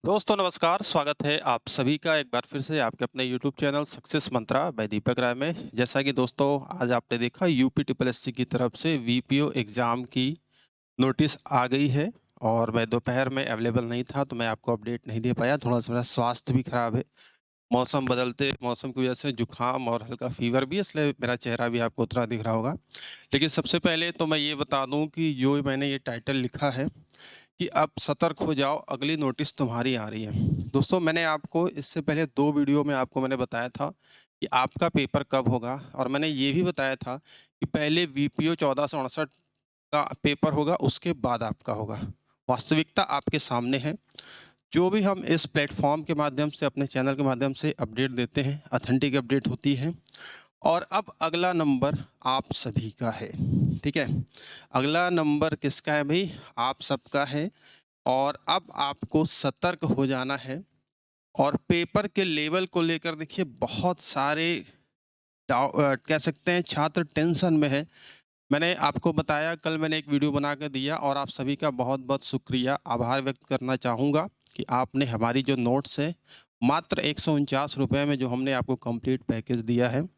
दोस्तों नमस्कार, स्वागत है आप सभी का एक बार फिर से आपके अपने यूट्यूब चैनल सक्सेस मंत्रा बाय दीपक राय में। जैसा कि दोस्तों आज आपने देखा यूपी ट्रिपल एससी की तरफ से वीपीओ एग्ज़ाम की नोटिस आ गई है और मैं दोपहर में अवेलेबल नहीं था तो मैं आपको अपडेट नहीं दे पाया। थोड़ा-सा मेरा स्वास्थ्य भी खराब है। मौसम बदलते मौसम की वजह से जुकाम और हल्का फ़ीवर भी है, इसलिए मेरा चेहरा भी आपको उतना दिख रहा होगा। लेकिन सबसे पहले तो मैं ये बता दूँ कि जो मैंने ये टाइटल लिखा है कि अब सतर्क हो जाओ, अगली नोटिस तुम्हारी आ रही है। दोस्तों मैंने आपको इससे पहले 2 वीडियो में आपको मैंने बताया था कि आपका पेपर कब होगा और मैंने ये भी बताया था कि पहले वीपीओ 1468 का पेपर होगा, उसके बाद आपका होगा। वास्तविकता आपके सामने है। जो भी हम इस प्लेटफ़ॉर्म के माध्यम से, अपने चैनल के माध्यम से अपडेट देते हैं, ऑथेंटिक अपडेट होती है। और अब अगला नंबर आप सभी का है, ठीक है? अगला नंबर किसका है भई? आप सबका है और अब आपको सतर्क हो जाना है और पेपर के लेवल को लेकर देखिए बहुत सारे कह सकते हैं छात्र टेंशन में हैं। मैंने आपको बताया कल मैंने एक वीडियो बना के दिया और आप सभी का बहुत-बहुत शुक्रिया, आभार व्यक्त करना चाहूँगा कि आपने हमारी जो नोट्स है, मात्र ₹149 में जो हमने आपको कंप्लीट पैकेज दिया है।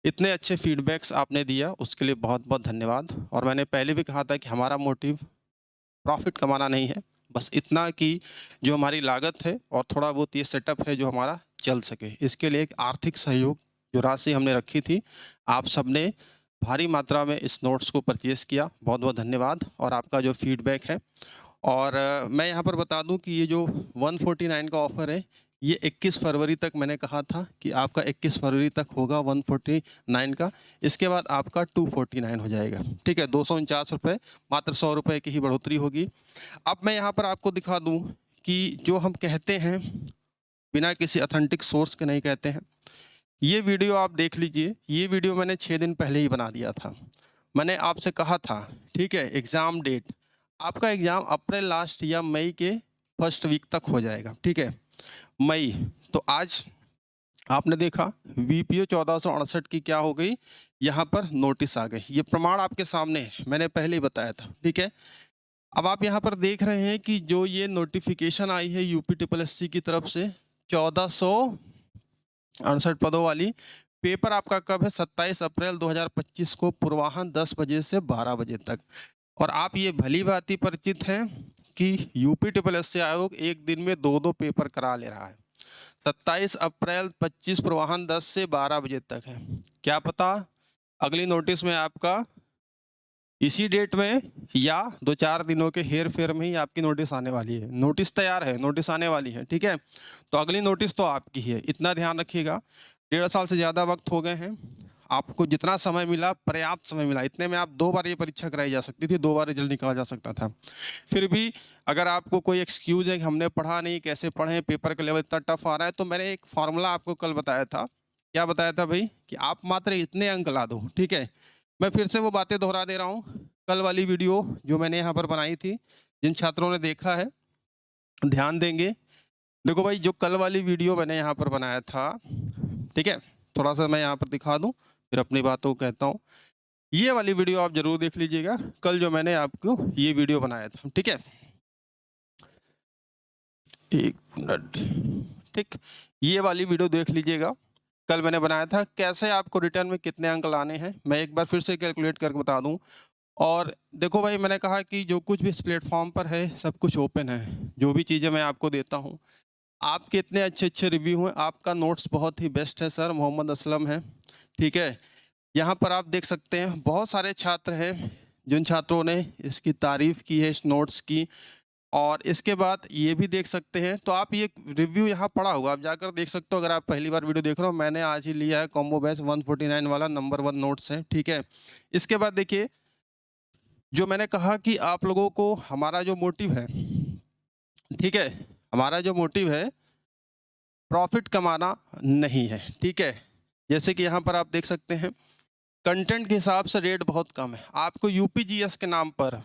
इतने अच्छे फीडबैक्स आपने दिया उसके लिए बहुत-बहुत धन्यवाद और मैंने पहले भी कहा था कि हमारा मोटिव प्रॉफ़िट कमाना नहीं है, बस इतना कि जो हमारी लागत है और थोड़ा बहुत ये सेटअप है जो हमारा चल सके। इसके लिए एक आर्थिक सहयोग जो राशि हमने रखी थी, आप सबने भारी मात्रा में इस नोट्स को परचेज़ किया, बहुत-बहुत धन्यवाद और आपका जो फीडबैक है और मैं यहाँ पर बता दूँ कि ये जो 149 का ऑफ़र है, ये 21 फरवरी तक मैंने कहा था कि आपका 21 फरवरी तक होगा 149 का, इसके बाद आपका 249 हो जाएगा, ठीक है? ₹249 मात्र ₹100 की ही बढ़ोतरी होगी। अब मैं यहाँ पर आपको दिखा दूँ कि जो हम कहते हैं, बिना किसी ऑथेंटिक सोर्स के नहीं कहते हैं। ये वीडियो आप देख लीजिए, ये वीडियो मैंने 6 दिन पहले ही बना दिया था। मैंने आपसे कहा था, ठीक है, एग्ज़ाम डेट, आपका एग्ज़ाम अप्रैल लास्ट या मई के फर्स्ट वीक तक हो जाएगा, ठीक है? मई, तो आज आपने देखा वीपीओ 1468 की क्या हो गई, यहाँ पर नोटिस आ गई। ये प्रमाण आपके सामने है, मैंने पहले ही बताया था, ठीक है? अब आप यहाँ पर देख रहे हैं कि जो ये नोटिफ़िकेशन आई है यूपी ट्रिपल एससी की तरफ से 1468 पदों वाली, पेपर आपका कब है? 27 अप्रैल 2025 को पूर्वाह्न 10 बजे से 12 बजे तक। और आप ये भली-भाँति परिचित हैं कि यूपी ट्रिपल एससी आयोग एक दिन में 2-2 पेपर करा ले रहा है। 27 अप्रैल 25 पूर्वाह्न 10 से 12 बजे तक है। क्या पता अगली नोटिस में आपका इसी डेट में या 2-4 दिनों के हेर-फेर में ही आपकी नोटिस आने वाली है। नोटिस तैयार है, नोटिस आने वाली है, ठीक है? तो अगली नोटिस तो आपकी ही है, इतना ध्यान रखिएगा। 1.5 साल से ज़्यादा वक़्त हो गए हैं। आपको जितना समय मिला, पर्याप्त समय मिला। इतने में आप 2 बार ये परीक्षा कराई जा सकती थी, 2 बार रिज़ल्ट निकाला जा सकता था। फिर भी अगर आपको कोई एक्सक्यूज़ है कि हमने पढ़ा नहीं, कैसे पढ़ें, पेपर का लेवल इतना टफ़ आ रहा है, तो मैंने एक फ़ॉर्मूला आपको कल बताया था। क्या बताया था भई? कि आप मात्र इतने अंक ला दो, ठीक है? मैं फिर से वो बातें दोहरा दे रहा हूँ। कल वाली वीडियो जो मैंने यहाँ पर बनाई थी, जिन छात्रों ने देखा है, ध्यान देंगे। देखो भाई, जो कल वाली वीडियो मैंने यहाँ पर बनाया था, ठीक है? थोड़ा-सा मैं यहाँ पर दिखा दूँ, फिर अपनी बातों को कहता हूँ। ये वाली वीडियो आप ज़रूर देख लीजिएगा, कल जो मैंने आपको ये वीडियो बनाया था, ठीक है? 1 मिनट, ठीक? ये वाली वीडियो देख लीजिएगा, कल मैंने बनाया था, कैसे आपको रिटर्न में कितने अंक लाने हैं, मैं एक बार फिर से कैलकुलेट करके बता दूँ। और देखो भाई, मैंने कहा कि जो कुछ भी इस प्लेटफ़ॉर्म पर है, सब कुछ ओपन है। जो भी चीज़ें मैं आपको देता हूँ, आपके इतने अच्छे-अच्छे रिव्यू हैं, आपका नोट्स बहुत ही बेस्ट है सर, मोहम्मद असलम है, ठीक है? यहाँ पर आप देख सकते हैं, बहुत सारे छात्र हैं, जिन छात्रों ने इसकी तारीफ़ की है, इस नोट्स की। और इसके बाद ये भी देख सकते हैं, तो आप ये रिव्यू यहाँ पड़ा होगा, आप जाकर देख सकते हो अगर आप पहली बार वीडियो देख रहे हो। मैंने आज ही लिया है कॉम्बो बैच 149 वाला, नंबर 1 नोट्स है, ठीक है? इसके बाद देखिए, जो मैंने कहा कि आप लोगों को हमारा जो मोटिव है, ठीक है? हमारा जो मोटिव है, प्रॉफ़िट कमाना नहीं है, ठीक है? जैसे कि यहाँ पर आप देख सकते हैं, कंटेंट के हिसाब से रेट बहुत कम है। आपको यूपी जीएस के नाम पर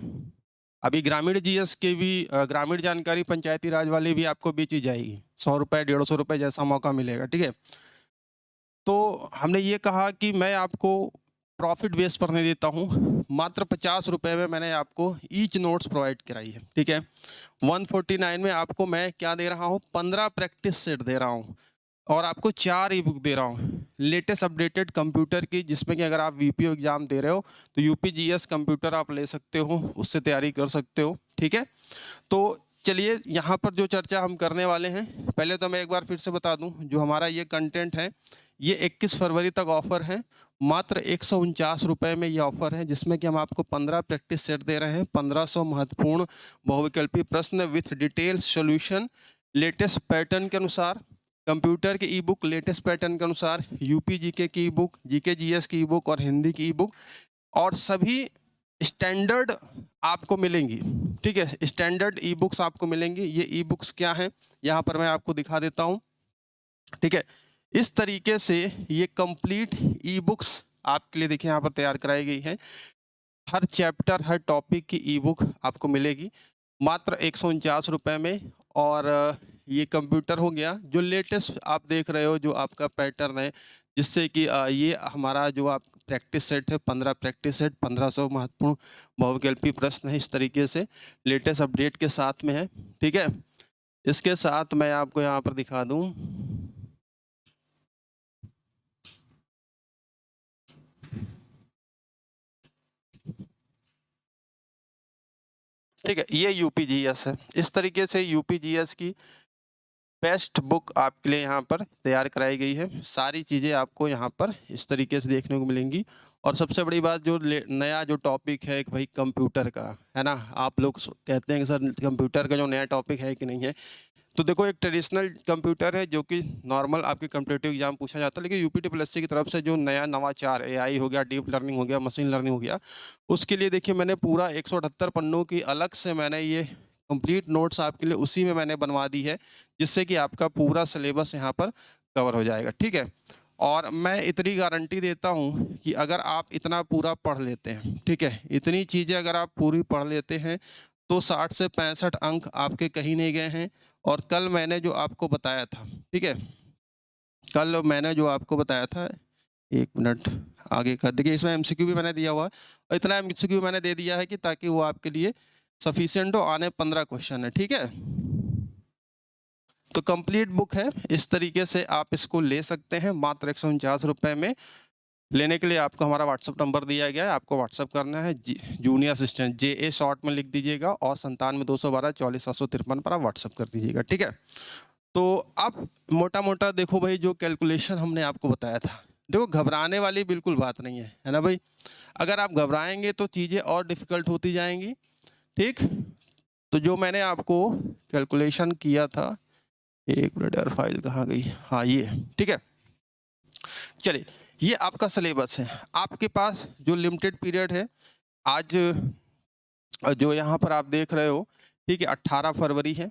अभी ग्रामीण जीएस के भी ग्रामीण जानकारी पंचायती राज वाली भी आपको बेची जाएगी। ₹100 ₹150 जैसा मौका मिलेगा, ठीक है? तो हमने ये कहा कि मैं आपको प्रॉफिट बेस पर नहीं देता हूँ, मात्र 50 रुपये में मैंने आपको ईच नोट्स प्रोवाइड कराई है, ठीक है। 149 में आपको मैं क्या दे रहा हूँ, 15 प्रैक्टिस सेट दे रहा हूँ और आपको 4 ई बुक दे रहा हूँ लेटेस्ट अपडेटेड कंप्यूटर की, जिसमें कि अगर आप वीपीओ एग्जाम दे रहे हो तो यूपीजीएस कंप्यूटर आप ले सकते हो, उससे तैयारी कर सकते हो, ठीक है। तो चलिए यहाँ पर जो चर्चा हम करने वाले हैं, पहले तो मैं एक बार फिर से बता दूं, जो हमारा ये कंटेंट है ये 21 फरवरी तक ऑफर है, मात्र 149 रुपये में ये ऑफर है, जिसमें कि हम आपको 15 प्रैक्टिस सेट दे रहे हैं, 1500 महत्वपूर्ण बहुविकल्पी प्रश्न with detail solution, latest pattern के अनुसार, कंप्यूटर के ई बुक लेटेस्ट पैटर्न के अनुसार, यूपी जीके की ई बुक, जीके जीएस की ई बुक और हिंदी की ई बुक, और सभी स्टैंडर्ड आपको मिलेंगी, ठीक है। स्टैंडर्ड ई बुक्स आपको मिलेंगी। ये ई बुक्स क्या हैं, यहाँ पर मैं आपको दिखा देता हूँ, ठीक है। इस तरीके से ये कंप्लीट ई बुक्स आपके लिए देखिए यहाँ पर तैयार कराई गई है। हर चैप्टर हर टॉपिक की ई बुक आपको मिलेगी मात्र 149 रुपये में। और ये कंप्यूटर हो गया, जो लेटेस्ट आप देख रहे हो जो आपका पैटर्न है, जिससे कि ये हमारा जो आप प्रैक्टिस सेट है 15 प्रैक्टिस सेट 1500 महत्वपूर्ण बहुविकल्पी प्रश्न है, इस तरीके से लेटेस्ट अपडेट के साथ में है, ठीक है। इसके साथ मैं आपको यहाँ पर दिखा दूँ, ठीक है, ये यूपीजीएस है। इस तरीके से यूपीजीएस की बेस्ट बुक आपके लिए यहाँ पर तैयार कराई गई है। सारी चीज़ें आपको यहाँ पर इस तरीके से देखने को मिलेंगी। और सबसे बड़ी बात, जो नया जो टॉपिक है कि भाई कंप्यूटर का है ना, आप लोग कहते हैं कि सर कंप्यूटर का जो नया टॉपिक है कि नहीं है, तो देखो एक ट्रेडिशनल कंप्यूटर है जो कि नॉर्मल आपके कॉम्पिटिटिव एग्जाम पूछा जाता है, लेकिन यूपीटीपीएससी की तरफ से जो नया नवाचार एआई हो गया, डीप लर्निंग हो गया, मशीन लर्निंग हो गया, उसके लिए देखिए मैंने पूरा 178 पन्नों की अलग से मैंने ये कंप्लीट नोट्स आपके लिए उसी में मैंने बनवा दी है, जिससे कि आपका पूरा सिलेबस यहाँ पर कवर हो जाएगा, ठीक है। और मैं इतनी गारंटी देता हूँ कि अगर आप इतना पूरा पढ़ लेते हैं, ठीक है, इतनी चीज़ें अगर आप पूरी पढ़ लेते हैं तो 60 से 65 अंक आपके कहीं नहीं गए हैं। और कल मैंने जो आपको बताया था, ठीक है, कल मैंने जो आपको बताया था, एक मिनट आगे का देखिए, इसमें एमसीक्यू भी मैंने दिया हुआ है, और इतना एमसीक्यू मैंने दे दिया है कि ताकि वो आपके लिए सफिशिएंट हो। आने 15 क्वेश्चन है, ठीक है। तो कंप्लीट बुक है, इस तरीके से आप इसको ले सकते हैं मात्र 149 रुपये में। लेने के लिए आपको हमारा व्हाट्सअप नंबर दिया गया है, आपको व्हाट्सअप करना है, जूनियर असिस्टेंट JA शॉर्ट में लिख दीजिएगा और 97-212-44-753 पर आप व्हाट्सअप कर दीजिएगा, ठीक है। तो अब मोटा मोटा देखो भाई, जो कैलकुलेशन हमने आपको बताया था, देखो घबराने वाली बिल्कुल बात नहीं है ना भाई। अगर आप घबराएंगे तो चीज़ें और डिफ़िकल्ट होती जाएंगी, ठीक। तो जो मैंने आपको कैलकुलेशन किया था, एक मिनट यार फाइल कहाँ गई, हाँ ये, ठीक है। चलिए, ये आपका सिलेबस है, आपके पास जो लिमिटेड पीरियड है आज जो यहाँ पर आप देख रहे हो, ठीक है, 18 फरवरी है,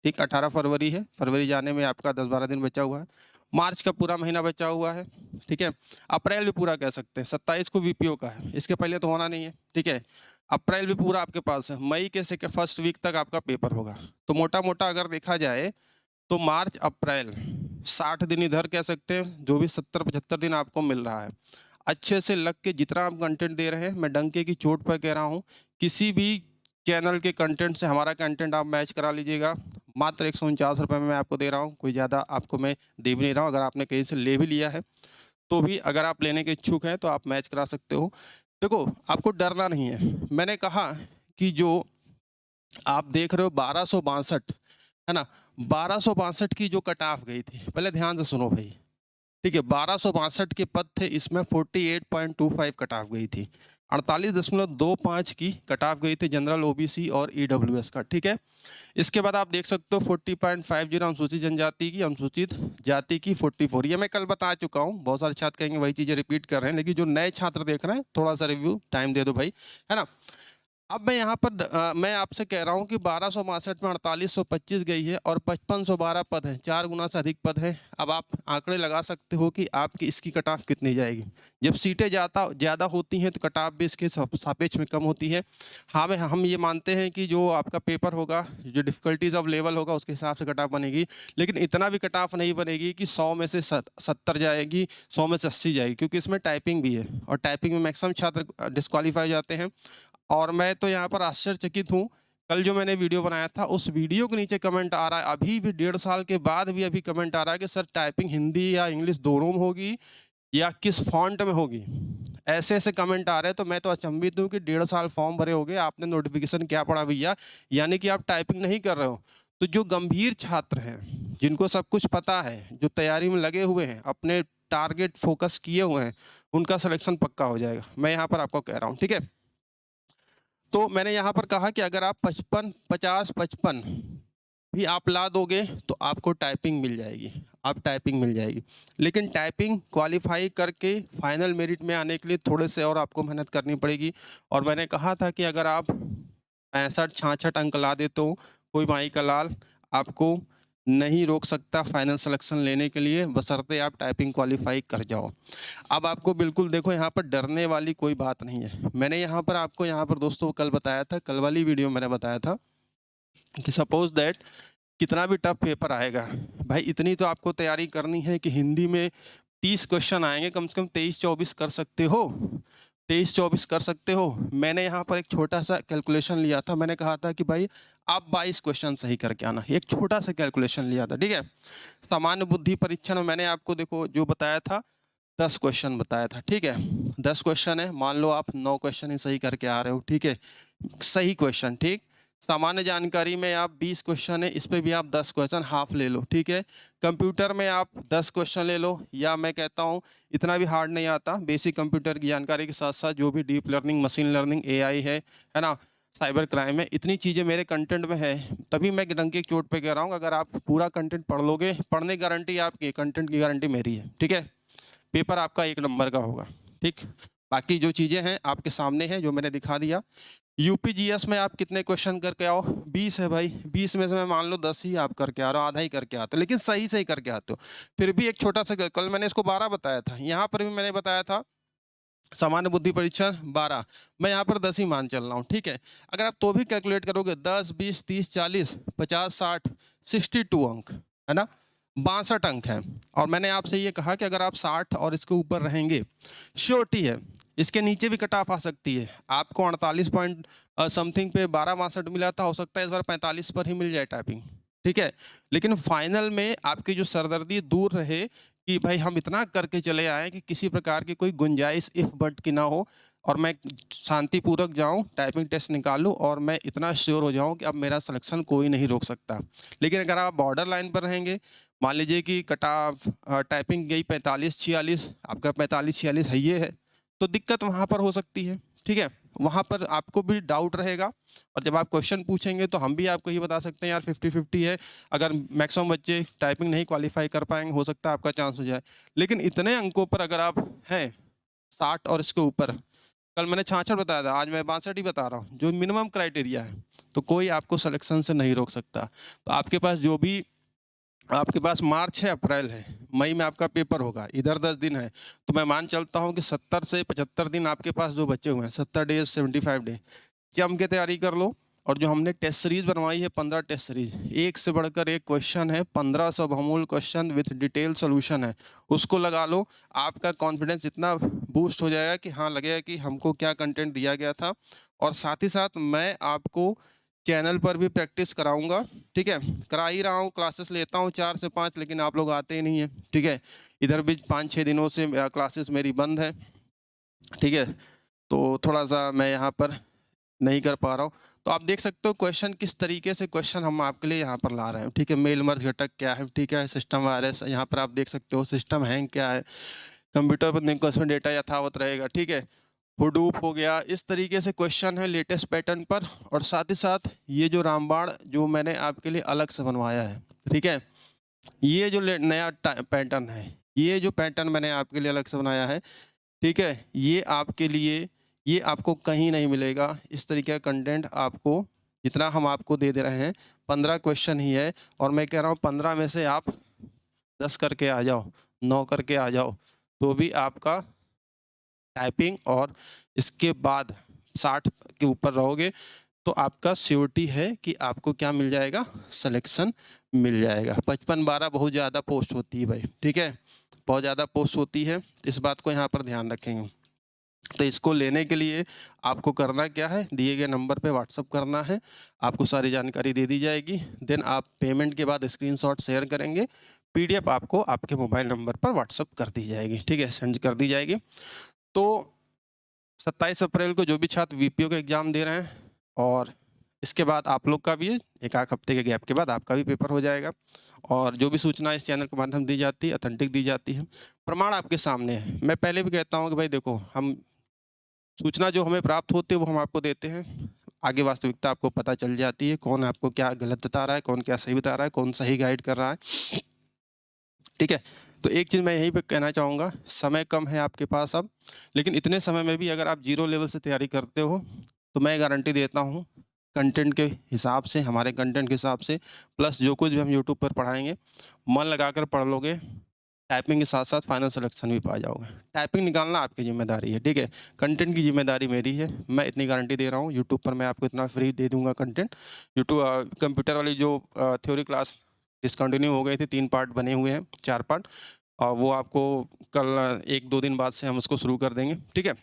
ठीक, 18 फरवरी है, फरवरी जाने में आपका 10-12 दिन बचा हुआ है, मार्च का पूरा महीना बचा हुआ है, ठीक है, अप्रैल भी पूरा कह सकते हैं, 27 को वीपीओ का है, इसके पहले तो होना नहीं है, ठीक है, अप्रैल भी पूरा आपके पास है, मई के फर्स्ट वीक तक आपका पेपर होगा। तो मोटा मोटा अगर देखा जाए तो मार्च अप्रैल 60 दिन इधर कह सकते हैं, जो भी 70-75 दिन आपको मिल रहा है, अच्छे से लग के जितना आप कंटेंट दे रहे हैं, मैं डंके की चोट पर कह रहा हूँ, किसी भी चैनल के कंटेंट से हमारा कंटेंट आप मैच करा लीजिएगा। मात्र 149 रुपये में मैं आपको दे रहा हूँ, कोई ज़्यादा आपको मैं दे भी नहीं रहा हूँ। अगर आपने कहीं से ले भी लिया है तो भी अगर आप लेने के इच्छुक हैं तो आप मैच करा सकते हो। देखो आपको डरना नहीं है, मैंने कहा कि जो आप देख रहे हो 1262 है ना, 1262 की जो कट ऑफ गई थी, पहले ध्यान से सुनो भाई, ठीक है, 1262 के पद थे, इसमें 48.25 कट ऑफ गई थी, 48.25 की कट ऑफ गई थी जनरल ओबीसी और ईडब्ल्यूएस का, ठीक है। इसके बाद आप देख सकते हो 40.50 अनुसूचित जनजाति की, अनुसूचित जाति की 44, ये मैं कल बता चुका हूँ, बहुत सारे छात्र कहेंगे वही चीज़ें रिपीट कर रहे हैं, लेकिन जो नए छात्र देख रहे हैं थोड़ा सा रिव्यू टाइम दे दो भाई, है ना। अब मैं यहाँ पर मैं आपसे कह रहा हूँ कि 1262 में 4825 गई है और 5512 पद है, 4 गुना से अधिक पद है। अब आप आंकड़े लगा सकते हो कि आपकी इसकी कट ऑफ कितनी जाएगी। जब सीटें ज़्यादा होती हैं तो कट ऑफ भी इसके सापेक्ष में कम होती है। हाँ, हम ये मानते हैं कि जो आपका पेपर होगा, जो डिफ़िकल्टीज़ ऑफ लेवल होगा, उसके हिसाब से कट ऑफ बनेगी, लेकिन इतना भी कट ऑफ नहीं बनेगी कि 100 में से 70 जाएगी, 100 में से 80 जाएगी, क्योंकि इसमें टाइपिंग भी है और टाइपिंग में मैक्सिमम छात्र डिस्क्वालीफाई हो जाते हैं। और मैं तो यहाँ पर आश्चर्यचकित हूँ, कल जो मैंने वीडियो बनाया था उस वीडियो के नीचे कमेंट आ रहा है, अभी भी 1.5 साल के बाद भी अभी कमेंट आ रहा है कि सर टाइपिंग हिंदी या इंग्लिश दोनों में होगी या किस फॉन्ट में होगी। ऐसे ऐसे कमेंट आ रहे हैं, तो मैं तो अचंभित हूँ कि 1.5 साल फॉर्म भरे होगे, आपने नोटिफिकेशन क्या पढ़ा भैया, यानी कि आप टाइपिंग नहीं कर रहे हो। तो जो गंभीर छात्र हैं, जिनको सब कुछ पता है, जो तैयारी में लगे हुए हैं, अपने टारगेट फोकस किए हुए हैं, उनका सिलेक्शन पक्का हो जाएगा, मैं यहाँ पर आपको कह रहा हूँ। ठीक है, तो मैंने यहाँ पर कहा कि अगर आप 55, 50, 55 भी आप ला दोगे तो आपको टाइपिंग मिल जाएगी, आप टाइपिंग मिल जाएगी। लेकिन टाइपिंग क्वालिफाई करके फाइनल मेरिट में आने के लिए थोड़े से और आपको मेहनत करनी पड़ेगी। और मैंने कहा था कि अगर आप 65-66 अंक ला देते हो, कोई माई का लाल आपको नहीं रोक सकता फाइनल सिलेक्शन लेने के लिए, बशर्ते आप टाइपिंग क्वालिफाई कर जाओ। अब आपको बिल्कुल देखो, यहाँ पर डरने वाली कोई बात नहीं है। मैंने यहाँ पर आपको यहाँ पर दोस्तों कल बताया था, कल वाली वीडियो में मैंने बताया था कि सपोज दैट कितना भी टफ पेपर आएगा, भाई इतनी तो आपको तैयारी करनी है कि हिंदी में 30 क्वेश्चन आएंगे, कम से कम 23-24 कर सकते हो, 23-24 कर सकते हो। मैंने यहाँ पर एक छोटा सा कैलकुलेशन लिया था, मैंने कहा था कि भाई आप 22 क्वेश्चन सही करके आना, एक छोटा सा कैलकुलेशन लिया था। ठीक है, सामान्य बुद्धि परीक्षण में मैंने आपको देखो जो बताया था, 10 क्वेश्चन बताया था। ठीक है, 10 क्वेश्चन है, मान लो आप 9 क्वेश्चन ही सही करके आ रहे हो। ठीक है, सही क्वेश्चन। ठीक, सामान्य जानकारी में आप 20 क्वेश्चन है, इस पे भी आप 10 क्वेश्चन हाफ ले लो। ठीक है, कंप्यूटर में आप 10 क्वेश्चन ले लो, या मैं कहता हूँ इतना भी हार्ड नहीं आता, बेसिक कंप्यूटर की जानकारी के साथ साथ जो भी deep learning, machine learning, AI है ना, साइबर क्राइम है, इतनी चीज़ें मेरे कंटेंट में है, तभी मैं डंके की चोट पे कह रहा हूँ अगर आप पूरा कंटेंट पढ़ लोगे, पढ़ने की गारंटी आपकी, कंटेंट की गारंटी मेरी है। ठीक है, पेपर आपका 1 नंबर का होगा। ठीक, बाकी जो चीज़ें हैं आपके सामने हैं, जो मैंने दिखा दिया। यूपीजीएस में आप कितने क्वेश्चन करके आओ, 20 है भाई, 20 में से मैं मान लो 10 ही आप करके आ रहे हो, आधा ही करके आते हो, लेकिन सही सही करके आते हो। फिर भी एक छोटा सा, कल मैंने इसको 12 बताया था, यहाँ पर भी मैंने बताया था सामान्य बुद्धि परीक्षण 12, मैं यहाँ पर 10 ही मान चल रहा हूँ। ठीक है, अगर आप तो भी कैलकुलेट करोगे 10, 20, 30, 40, 50, 60, 62 अंक है ना, 62 अंक हैं। और मैंने आपसे ये कहा कि अगर आप 60 और इसके ऊपर रहेंगे, श्योरिटी है इसके नीचे भी कट ऑफ आ सकती है। आपको 48 पॉइंट समथिंग पे 12-62 मिला था, हो सकता है इस बार 45 पर ही मिल जाए टाइपिंग। ठीक है, लेकिन फाइनल में आपकी जो सरदर्दी दूर रहे कि भाई हम इतना करके चले आए कि किसी प्रकार की कोई गुंजाइश इफ बट की ना हो, और मैं शांतिपूर्वक जाऊं, टाइपिंग टेस्ट निकालूं और मैं इतना श्योर हो जाऊं कि अब मेरा सिलेक्शन कोई नहीं रोक सकता। लेकिन अगर आप बॉर्डर लाइन पर रहेंगे, मान लीजिए कि कट ऑफ टाइपिंग गई 45-46, आपका 45-46 है ये है, तो दिक्कत वहाँ पर हो सकती है। ठीक है, वहाँ पर आपको भी डाउट रहेगा, और जब आप क्वेश्चन पूछेंगे तो हम भी आपको ये बता सकते हैं यार 50-50 है, अगर मैक्सिमम बच्चे टाइपिंग नहीं क्वालिफाई कर पाएंगे, हो सकता है आपका चांस हो जाए। लेकिन इतने अंकों पर अगर आप हैं 60 और इसके ऊपर, कल मैंने 66 बताया था, आज मैं 62 ही बता रहा हूँ, जो मिनिमम क्राइटेरिया है, तो कोई आपको सिलेक्शन से नहीं रोक सकता। तो आपके पास जो भी, आपके पास मार्च है, अप्रैल है, मई में आपका पेपर होगा, इधर 10 दिन है, तो मैं मान चलता हूँ कि 70 से 75 दिन आपके पास जो बचे हुए हैं, 70 डेज, 75 डे, जम के तैयारी कर लो। और जो हमने टेस्ट सीरीज बनवाई है, 15 टेस्ट सीरीज, एक से बढ़कर एक क्वेश्चन है, 1500 बहुमूल्य क्वेश्चन विथ डिटेल सोल्यूशन है, उसको लगा लो। आपका कॉन्फिडेंस इतना बूस्ट हो जाएगा कि हाँ, लगेगा कि हमको क्या कंटेंट दिया गया था। और साथ ही साथ मैं आपको चैनल पर भी प्रैक्टिस कराऊंगा। ठीक है, करा ही रहा हूँ, क्लासेस लेता हूँ 4 से 5, लेकिन आप लोग आते ही नहीं है। ठीक है, इधर भी 5-6 दिनों से क्लासेस मेरी बंद है। ठीक है, तो थोड़ा सा मैं यहाँ पर नहीं कर पा रहा हूँ। तो आप देख सकते हो क्वेश्चन किस तरीके से क्वेश्चन हम आपके लिए यहाँ पर ला रहे हैं। ठीक है, मेल मर्ज घटक क्या है, ठीक है, सिस्टम वायरस, यहाँ पर आप देख सकते हो सिस्टम हैंग क्या है, कंप्यूटर पर क्वेश्चन डेटा यथावत रहेगा। ठीक है, हुडूप हो गया, इस तरीके से क्वेश्चन है लेटेस्ट पैटर्न पर। और साथ ही साथ ये जो रामबाण जो मैंने आपके लिए अलग से बनवाया है, ठीक है, ये जो नया पैटर्न है, ये जो पैटर्न मैंने आपके लिए अलग से बनाया है, ठीक है, ये आपके लिए ये आपको कहीं नहीं मिलेगा। इस तरीके का कंटेंट आपको जितना हम आपको दे रहे हैं 15 क्वेश्चन ही है, और मैं कह रहा हूँ 15 में से आप 10 करके आ जाओ, 9 करके आ जाओ, तो भी आपका टाइपिंग और इसके बाद 60 के ऊपर रहोगे तो आपका श्योरिटी है कि आपको क्या मिल जाएगा, सिलेक्शन मिल जाएगा। 55-12 बहुत ज़्यादा पोस्ट होती है भाई, ठीक है, बहुत ज़्यादा पोस्ट होती है, इस बात को यहाँ पर ध्यान रखेंगे। तो इसको लेने के लिए आपको करना क्या है, दिए गए नंबर पे व्हाट्सअप करना है, आपको सारी जानकारी दे दी जाएगी। देन आप पेमेंट के बाद स्क्रीनशॉट शेयर करेंगे, पीडीएफ आपको आपके मोबाइल नंबर पर व्हाट्सअप कर दी जाएगी, ठीक है, सेंड कर दी जाएगी। तो 27 अप्रैल को जो भी छात्र वीपीओ का एग्ज़ाम दे रहे हैं, और इसके बाद आप लोग का भी है, एक आध हफ्ते के गैप के बाद आपका भी पेपर हो जाएगा। और जो भी सूचना इस चैनल के माध्यम दी जाती है ऑथेंटिक दी जाती है, प्रमाण आपके सामने है। मैं पहले भी कहता हूँ कि भाई देखो, हम सूचना जो हमें प्राप्त होती है वो हम आपको देते हैं, आगे वास्तविकता आपको पता चल जाती है, कौन आपको क्या गलत बता रहा है, कौन क्या सही बता रहा है, कौन सही गाइड कर रहा है, ठीक है। तो एक चीज़ मैं यहीं पे कहना चाहूँगा, समय कम है आपके पास अब, लेकिन इतने समय में भी अगर आप जीरो लेवल से तैयारी करते हो तो मैं गारंटी देता हूँ, कंटेंट के हिसाब से, हमारे कंटेंट के हिसाब से, प्लस जो कुछ भी हम यूट्यूब पर पढ़ाएंगे, मन लगाकर पढ़ लोगे, टाइपिंग के साथ साथ फाइनल सिलेक्शन भी पा जाओगे। टाइपिंग निकालना आपकी जिम्मेदारी है, ठीक है, कंटेंट की जिम्मेदारी मेरी है, मैं इतनी गारंटी दे रहा हूँ। यूट्यूब पर मैं आपको इतना फ्री दे दूंगा कंटेंट। यूट्यूब कंप्यूटर वाली जो थ्योरी क्लास डिसकंटिन्यू हो गई थी, 3 पार्ट बने हुए हैं, 4 पार्ट, और वो आपको कल 1-2 दिन बाद से हम उसको शुरू कर देंगे, ठीक है।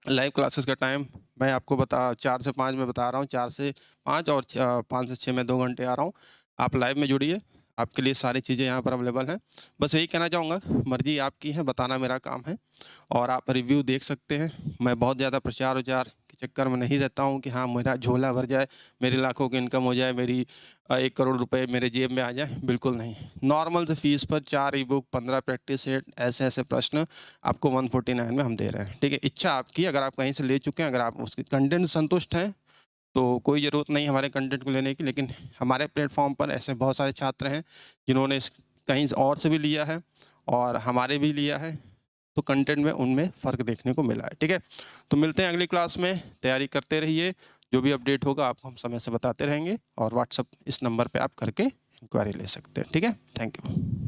लाइव क्लासेस का टाइम मैं आपको 4 से 5 में बता रहा हूँ, 4 से 5 और 5 से 6 में 2 घंटे आ रहा हूँ। आप लाइव में जुड़िए, आपके लिए सारी चीज़ें यहाँ पर अवेलेबल हैं। बस यही कहना चाहूँगा, मर्ज़ी आपकी है, बताना मेरा काम है, और आप रिव्यू देख सकते हैं। मैं बहुत ज़्यादा प्रचार-वचार के चक्कर में नहीं रहता हूँ कि हाँ, मेरा झोला भर जाए, मेरी लाखों की इनकम हो जाए, मेरी 1 करोड़ रुपए मेरे जेब में आ जाए, बिल्कुल नहीं। नॉर्मल से फ़ीस पर 4 ई-बुक, 15 प्रैक्टिस सेट, ऐसे-ऐसे प्रश्न आपको 149 में हम दे रहे हैं, ठीक है। इच्छा आपकी, अगर आप कहीं से ले चुके हैं, अगर आप उसके कंटेंट से संतुष्ट हैं, तो कोई ज़रूरत नहीं हमारे कंटेंट को लेने की। लेकिन हमारे प्लेटफ़ॉर्म पर ऐसे बहुत सारे छात्र हैं जिन्होंने कहीं और से भी लिया है और हमारे भी लिया है, तो कंटेंट में उनमें फ़र्क देखने को मिला है, ठीक है। तो मिलते हैं अगली क्लास में, तैयारी करते रहिए, जो भी अपडेट होगा आपको हम समय से बताते रहेंगे, और व्हाट्सअप इस नंबर पर आप करके इंक्वायरी ले सकते हैं, ठीक है। Thank you.